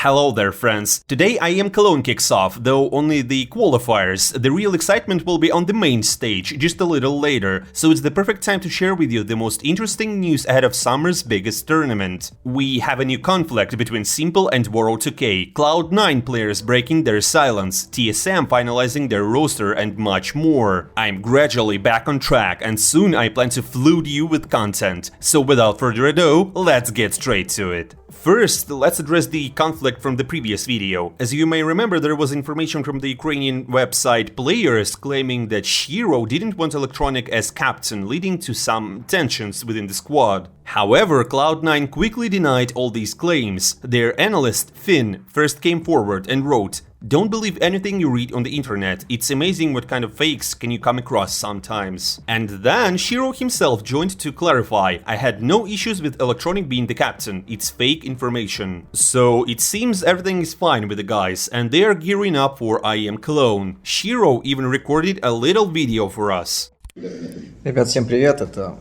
Hello there, friends! Today IEM Cologne kicks off, though only the qualifiers. The real excitement will be on the main stage, just a little later, so it's the perfect time to share with you the most interesting news ahead of summer's biggest tournament. We have a new conflict between Simple and Woro2k, Cloud9 players breaking their silence, TSM finalizing their roster, and much more. I'm gradually back on track, and soon I plan to flood you with content. So without further ado, let's get straight to it. First, let's address the conflict from the previous video. As you may remember, there was information from the Ukrainian website Players claiming that Shiro didn't want Electronic as captain, leading to some tensions within the squad. However, Cloud9 quickly denied all these claims. Their analyst, Finn, first came forward and wrote, "Don't believe anything you read on the internet, it's amazing what kind of fakes can you come across sometimes." And then Shiro himself joined to clarify, "I had no issues with Electronic being the captain, it's fake information." So it seems everything is fine with the guys, and they are gearing up for IEM Cologne. Shiro even recorded a little video for us. Ребят, всем привет, это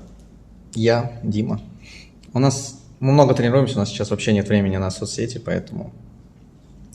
я, Дима. Мы много тренируемся, у нас сейчас вообще нет времени на соцсети, поэтому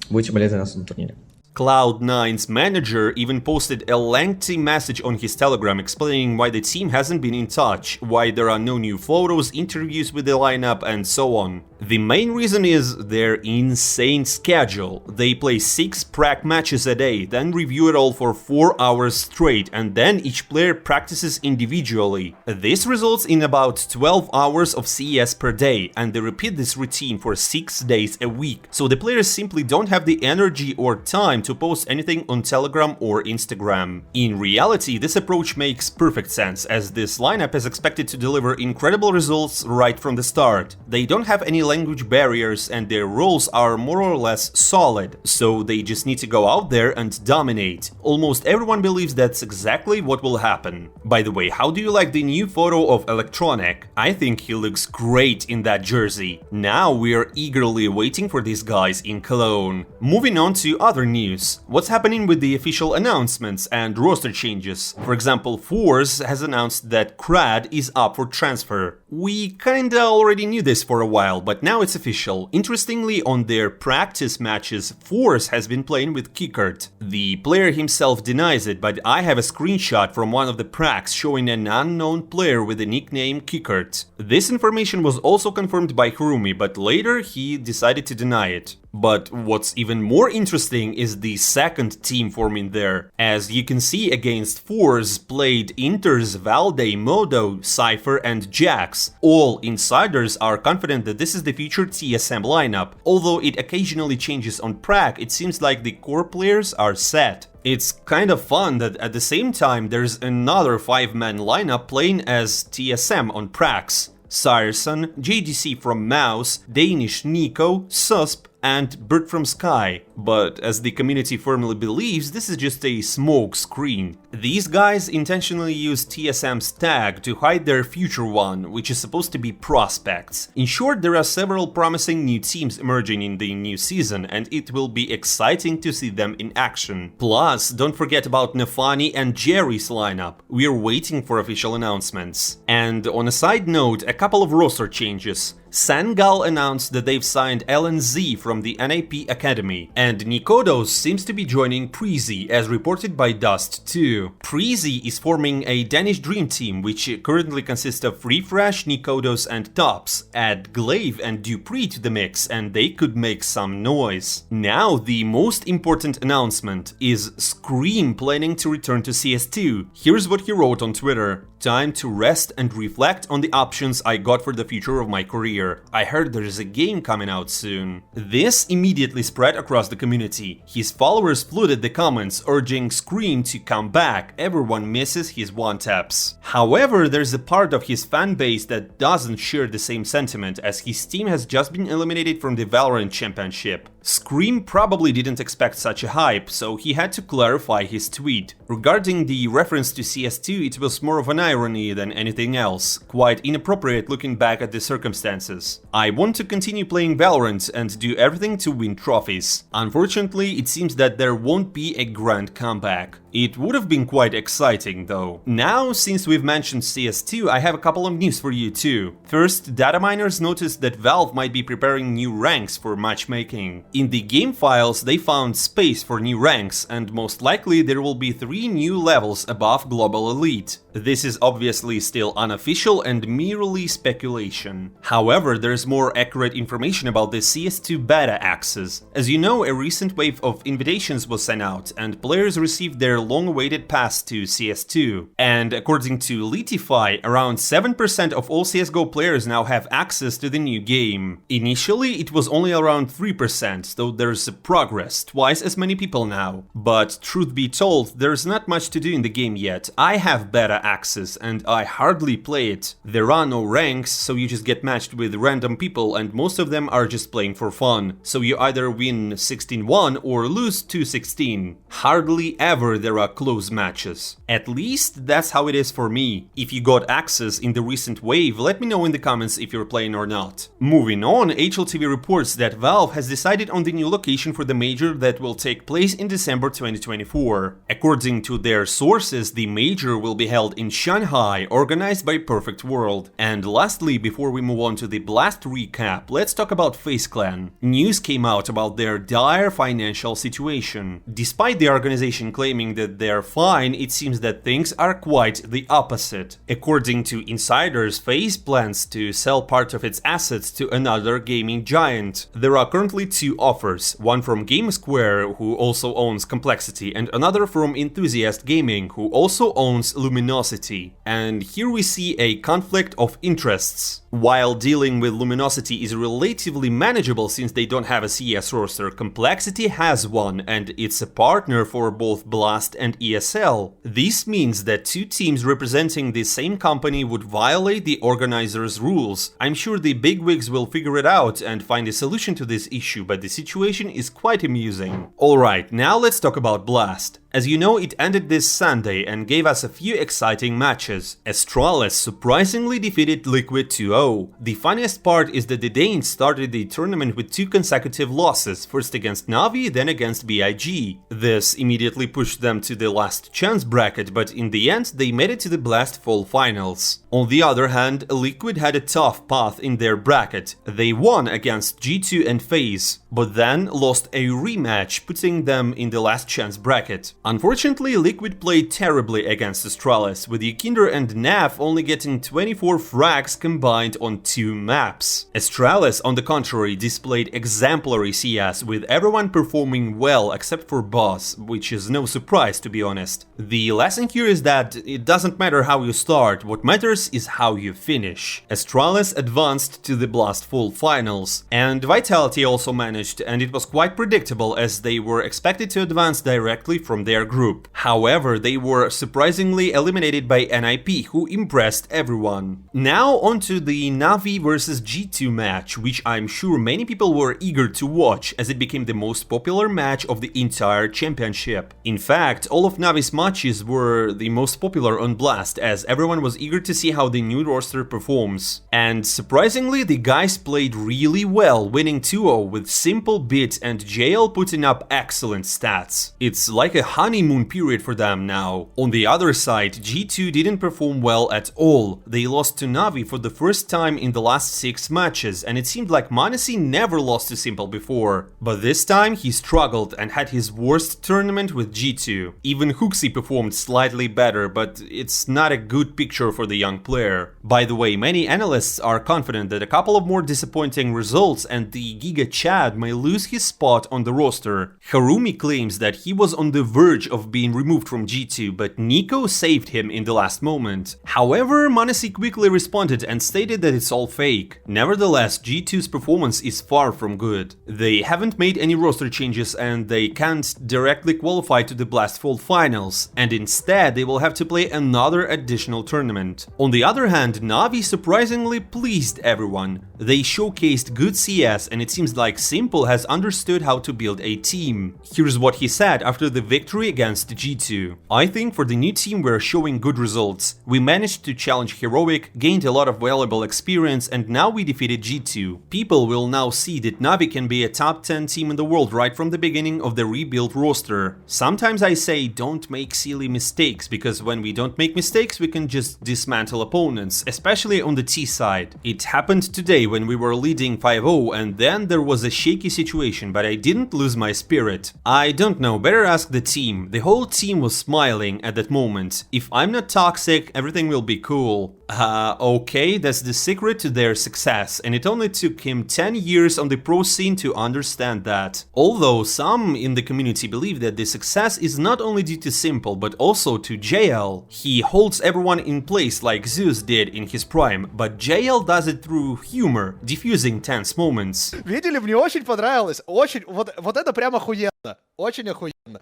будете болеть за нас на турнире. Cloud9's manager even posted a lengthy message on his Telegram explaining why the team hasn't been in touch, why there are no new photos, interviews with the lineup, and so on. The main reason is their insane schedule. They play 6 prac matches a day, then review it all for 4 hours straight, and then each player practices individually. This results in about 12 hours of CS per day, and they repeat this routine for 6 days a week. So the players simply don't have the energy or time to post anything on Telegram or Instagram. In reality, this approach makes perfect sense, as this lineup is expected to deliver incredible results right from the start. They don't have any language barriers and their roles are more or less solid, so they just need to go out there and dominate. Almost everyone believes that's exactly what will happen. By the way, how do you like the new photo of Electronic? I think he looks great in that jersey. Now we are eagerly waiting for these guys in Cologne. Moving on to other news. What's happening with the official announcements and roster changes? For example, Faze has announced that Krad is up for transfer. We kinda already knew this for a while, but now it's official. Interestingly, on their practice matches, Faze has been playing with Kickert. The player himself denies it, but I have a screenshot from one of the pracs showing an unknown player with the nickname Kickert. This information was also confirmed by Hooxi, but later he decided to deny it. But what's even more interesting is the second team forming there. As you can see, against Faze played Inters, Valde, Modo, Cypher and Jax. All insiders are confident that this is the future TSM lineup. Although it occasionally changes on prac, it seems like the core players are set. It's kind of fun that at the same time there's another 5-man lineup playing as TSM on pracs. Syrson, JDC from Mouse, Danish Nico, Susp, and Bird from Sky. But as the community firmly believes, this is just a smoke screen. These guys intentionally use TSM's tag to hide their future one, which is supposed to be prospects. In short, there are several promising new teams emerging in the new season, and it will be exciting to see them in action. Plus, don't forget about Nafani and Jerry's lineup. We're waiting for official announcements. And on a side note, a couple of roster changes. Sangal announced that they've signed LNZ from the NIP Academy, and Nikodos seems to be joining Preezy, as reported by Dust2. Preezy is forming a Danish dream team, which currently consists of Refresh, Nikodos and Tops. Add Glaive and Dupree to the mix, and they could make some noise. Now, the most important announcement is Scream planning to return to CS2. Here's what he wrote on Twitter. "Time to rest and reflect on the options I got for the future of my career. I heard there's a game coming out soon." This immediately spread across the community. His followers flooded the comments, urging Scream to come back. Everyone misses his one-taps. However, there's a part of his fanbase that doesn't share the same sentiment, as his team has just been eliminated from the Valorant Championship. Scream probably didn't expect such a hype, so he had to clarify his tweet. Regarding the reference to CS2, it was more of an irony than anything else, quite inappropriate looking back at the circumstances. "I want to continue playing Valorant and do everything to win trophies. Unfortunately, it seems that there won't be a grand comeback. It would have been quite exciting though. Now, since we've mentioned CS2, I have a couple of news for you too. First, data miners noticed that Valve might be preparing new ranks for matchmaking. In the game files, they found space for new ranks, and most likely there will be 3 new levels above Global Elite. This is obviously still unofficial and merely speculation. However, there's more accurate information about the CS2 beta access. As you know, a recent wave of invitations was sent out, and players received their long-awaited pass to CS2. And according to Litify, around 7% of all CSGO players now have access to the new game. Initially, it was only around 3%, though there's progress, twice as many people now. But truth be told, there's not much to do in the game yet. I have beta access and I hardly play it. There are no ranks, so you just get matched with random people and most of them are just playing for fun. So you either win 16-1 or lose 2-16. Hardly ever there are close matches. At least that's how it is for me. If you got access in the recent wave, let me know in the comments if you're playing or not. Moving on, HLTV reports that Valve has decided on the new location for the major that will take place in December 2024. According to their sources, the major will be held in Shanghai, organized by Perfect World. And lastly, before we move on to the Blast recap, let's talk about Faze Clan. News came out about their dire financial situation. Despite the organization claiming that they're fine, it seems that things are quite the opposite. According to insiders, Faze plans to sell part of its assets to another gaming giant. There are currently 2 offers, one from GameSquare, who also owns Complexity, and another from Enthusiast Gaming, who also owns Luminosity. And here we see a conflict of interests. While dealing with Luminosity is relatively manageable since they don't have a CS roster, Complexity has one, and it's a partner for both Blast and ESL. This means that 2 teams representing the same company would violate the organizers' rules. I'm sure the bigwigs will figure it out and find a solution to this issue, but the situation is quite amusing. Alright, now let's talk about Blast. As you know, it ended this Sunday and gave us a few exciting matches. Astralis surprisingly defeated Liquid 2-0. The funniest part is that the Danes started the tournament with 2 consecutive losses, first against Navi, then against BIG. This immediately pushed them to the last chance bracket, but in the end they made it to the Blast Fall Finals. On the other hand, Liquid had a tough path in their bracket. They won against G2 and Faze, but then lost a rematch, putting them in the last chance bracket. Unfortunately, Liquid played terribly against Astralis, with Yukinder and Nav only getting 24 frags combined on 2 maps. Astralis, on the contrary, displayed exemplary CS, with everyone performing well except for Boss, which is no surprise to be honest. The lesson here is that it doesn't matter how you start, what matters is how you finish. Astralis advanced to the Blast Fall Finals, and Vitality also managed, and it was quite predictable as they were expected to advance directly from their group. However, they were surprisingly eliminated by NIP, who impressed everyone. Now onto the Navi vs G2 match, which I'm sure many people were eager to watch as it became the most popular match of the entire championship. In fact, all of Navi's matches were the most popular on Blast as everyone was eager to see how the new roster performs. And surprisingly, the guys played really well, winning 2-0 with Simple, Bit and JL putting up excellent stats. It's like a honeymoon period for them now. On the other side, G2 didn't perform well at all. They lost to Navi for the first time in the last 6 matches, and it seemed like m0NESY never lost to Simple before. But this time he struggled and had his worst tournament with G2. Even Hooxi performed slightly better, but it's not a good picture for the young player. By the way, many analysts are confident that a couple of more disappointing results and the Giga Chad may lose his spot on the roster. Harumi claims that he was on the verge of being removed from G2, but Nico saved him in the last moment. However, m0NESY quickly responded and stated that it's all fake. Nevertheless, G2's performance is far from good. They haven't made any roster changes and they can't directly qualify to the Blast Fall Finals, and instead they will have to play another additional tournament. On the other hand, Navi surprisingly pleased everyone. They showcased good CS, and it seems like Simple has understood how to build a team. Here's what he said after the victory against G2. I think for the new team we're showing good results. We managed to challenge Heroic, gained a lot of valuable experience, and now we defeated G2. People will now see that Navi can be a top 10 team in the world right from the beginning of the rebuilt roster. Sometimes I say don't make silly mistakes, because when we don't make mistakes we can just dismantle opponents, especially on the T side. It happened today when we were leading 5-0 and then there was a shaky situation, but I didn't lose my spirit. I don't know, better ask the team. The whole team was smiling at that moment. If I'm not toxic, everything will be cool. Okay, that's the secret to their success, and it only took him 10 years on the pro scene to understand that. Although some in the community believe that the success is not only due to Simple, but also to JL. He holds everyone in place like Zeus did in his prime, but JL does it through humor, diffusing tense moments. Видели, мне очень понравилось, очень, вот это прям охуенно, очень охуенно.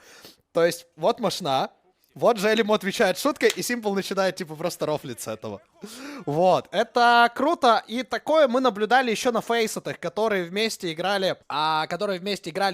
То есть, вот мощна. Вот же ему отвечает шуткой, и Simple начинает, типа, просто рофлить с этого. Вот, это круто, и такое мы наблюдали еще на фейсетах, которые вместе играли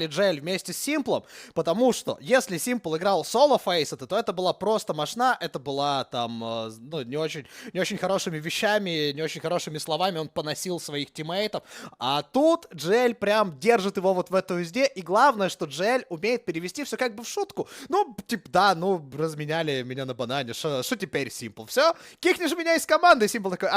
Джель вместе с Simple, потому что, если Simple играл соло фейсеты, то это была просто мощна, это была там, ну, не очень хорошими вещами, не очень хорошими словами он поносил своих тиммейтов, а тут Джель прям держит его вот в этой узде, и главное, что Джель умеет перевести все как бы в шутку. Ну, типа, да, ну, разменяли меня на банане, что теперь, Simple? Все? Кикнешь меня из команды? Simple такой,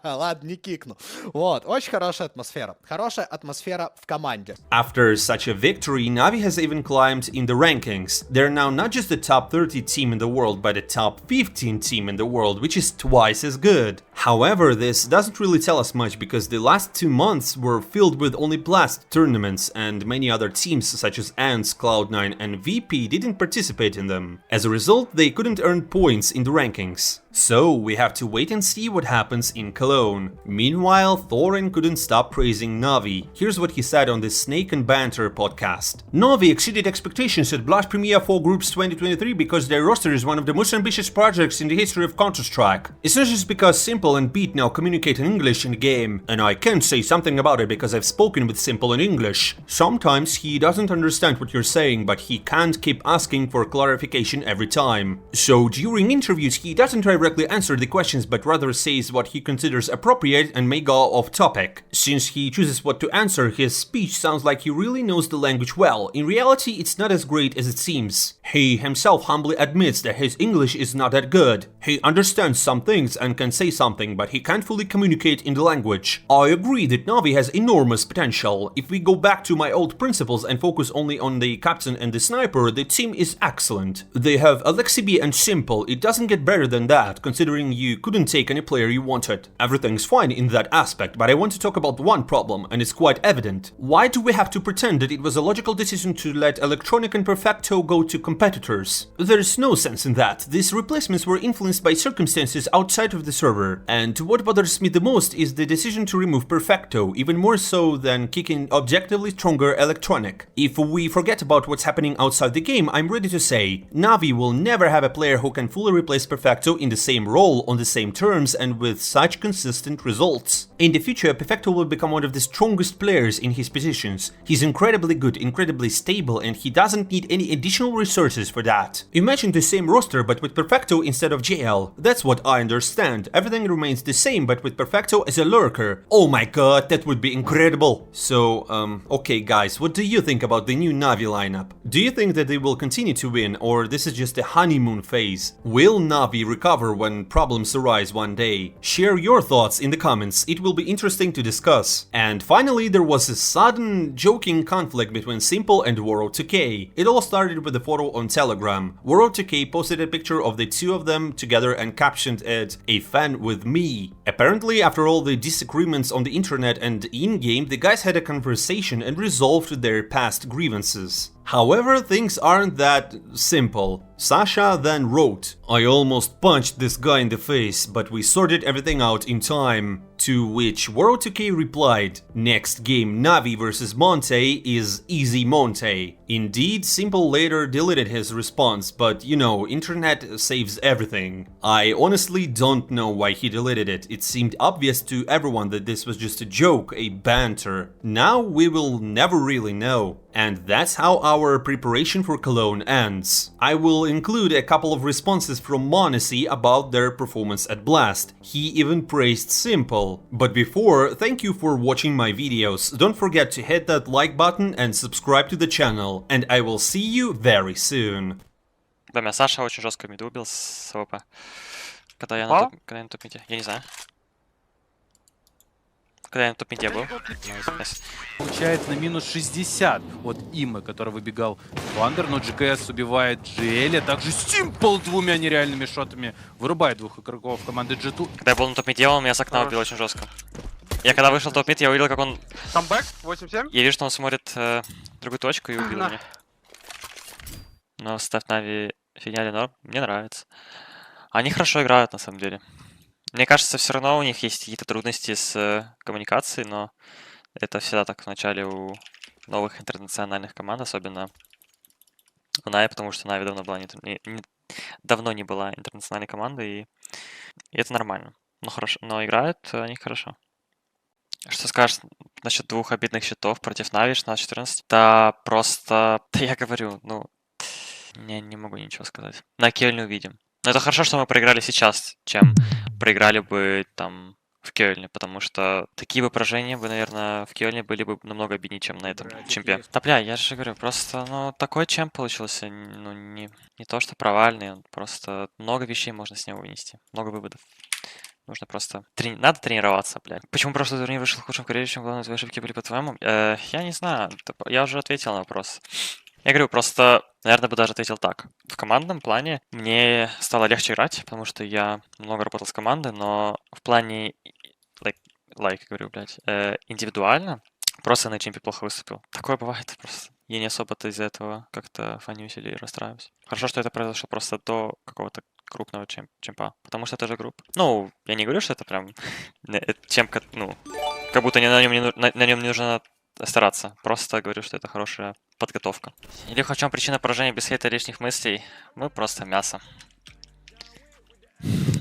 ладно, не кикну. Вот, очень хорошая атмосфера в команде. After such a victory, Navi has even climbed in the rankings. They're now not just the top 30 team in the world, but a top 15 team in the world, which is twice as good. However, this doesn't really tell us much because the last 2 months were filled with only Blast tournaments, and many other teams such as Ants, Cloud9 and VP didn't participate in them. As a result, they couldn't earn points in the rankings. So we have to wait and see what happens in Cologne. Meanwhile, Thorin couldn't stop praising Navi. Here's what he said on the Snake and Banter podcast. Navi exceeded expectations at Blast Premier 4 Groups 2023 because their roster is one of the most ambitious projects in the history of Counter-Strike. It's not just because Simple and Beat now communicate in English in the game, and I can say something about it because I've spoken with Simple in English. Sometimes he doesn't understand what you're saying, but he can't keep asking for clarification every time. So during interviews he doesn't directly answer the questions but rather says what he considers appropriate and may go off topic. Since he chooses what to answer, his speech sounds like he really knows the language well. In reality, it's not as great as it seems. He himself humbly admits that his English is not that good. He understands some things and can say something, but he can't fully communicate in the language. I agree that Navi has enormous potential. If we go back to my old principles and focus only on the captain and the sniper, the team is excellent. They have Alexi B and Simple. It doesn't get better than that, considering you couldn't take any player you wanted. Everything's fine in that aspect, but I want to talk about one problem, and it's quite evident. Why do we have to pretend that it was a logical decision to let Electronic and Perfecto go to competitors? There's no sense in that. These replacements were influenced by circumstances outside of the server, and what bothers me the most is the decision to remove Perfecto, even more so than kicking objectively stronger Electronic. If we forget about what's happening outside the game, I'm ready to say, Navi will never have a player who can fully replace Perfecto in the same role, on the same terms, and with such consistent results. In the future, Perfecto will become one of the strongest players in his positions. He's incredibly good, incredibly stable, and he doesn't need any additional resources for that. Imagine the same roster but with Perfecto instead of JL. That's what I understand. Everything remains the same but with Perfecto as a lurker. Oh my god, that would be incredible. So, okay guys, what do you think about the new Navi lineup? Do you think that they will continue to win, or this is just a honeymoon phase? Will Navi recover when problems arise one day? Share your thoughts in the comments, it will be interesting to discuss. And finally, there was a sudden joking conflict between Simple and Woro2k. It all started with a photo on Telegram. Woro2k posted a picture of the two of them together and captioned it, "A fan with me." Apparently, after all the disagreements on the internet and in-game, the guys had a conversation and resolved their past grievances. However, things aren't that simple. Sasha then wrote, "I almost punched this guy in the face, but we sorted everything out in time." To which WORO2K replied, "Next game Navi vs Monte is easy Monte." Indeed, Simple later deleted his response, but you know, internet saves everything. I honestly don't know why he deleted it. It seemed obvious to everyone that this was just a joke, a banter. Now we will never really know. And that's how our preparation for Cologne ends. I will include a couple of responses from Monacy about their performance at Blast. He even praised Simple. But before, thank you for watching my videos. Don't forget to hit that like button and subscribe to the channel. And I will see you very soon. Да, меня Саша очень жестко миду убил с АВП. Когда я на топ-миде. Я не знаю. Когда я на топ-миде был. Получает на минус 60 от Имы, который выбегал в андер, но GKS убивает GL, также Simple двумя нереальными шотами вырубает двух игроков команды G2. Когда я был на топ-миде, он меня с окна убил очень жестко. Я когда вышел в топ-мид, я увидел, как он... Камбэк, 8-7. Я вижу, что он смотрит другую точку и убил меня. Но ставь Нави фигня или норм, мне нравится. Они хорошо играют, на самом деле. Мне кажется, все равно у них есть какие-то трудности с коммуникацией, но это всегда так в начале у новых интернациональных команд, особенно у Нави, потому что Нави давно не была интернациональной командой, и это нормально. Но хорошо, но играют они хорошо. Что скажешь насчет двух обидных счетов против Нави 16-14? Да просто... Да я говорю, ну... Не могу ничего сказать. На Кёльне увидим. Но это хорошо, что мы проиграли сейчас, чем проиграли бы там в Кёльне, потому что такие бы поражения бы, наверное, в Кёльне были бы намного обиднее, чем на этом чемпе. Да бля, я же говорю, просто, ну, такой чемп получился, ну, не то, что провальный, он просто много вещей можно с него вынести, много выводов. Нужно просто... Надо тренироваться, блядь. Почему прошлый турнир вышел худшим в карьере, чем главные твои ошибки были, по-твоему? Я не знаю, я уже ответил на вопрос. Я говорю, просто, наверное, бы даже ответил так. В командном плане мне стало легче играть, потому что я много работал с командой, но в плане, говорю, блядь, индивидуально, просто на чемпе плохо выступил. Такое бывает просто. Я не особо-то из-за этого как-то фанюсь или расстраиваюсь. Хорошо, что это произошло просто до какого-то крупного чемпа, потому что это же группа. Ну, я не говорю, что это прям чемп, ну, как будто на нем не нужно стараться. Просто говорю, что это хорошая подготовка. Илюха, в чем причина поражения без хейта лишних мыслей? Мы просто мясо.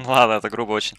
Ладно, это грубо очень.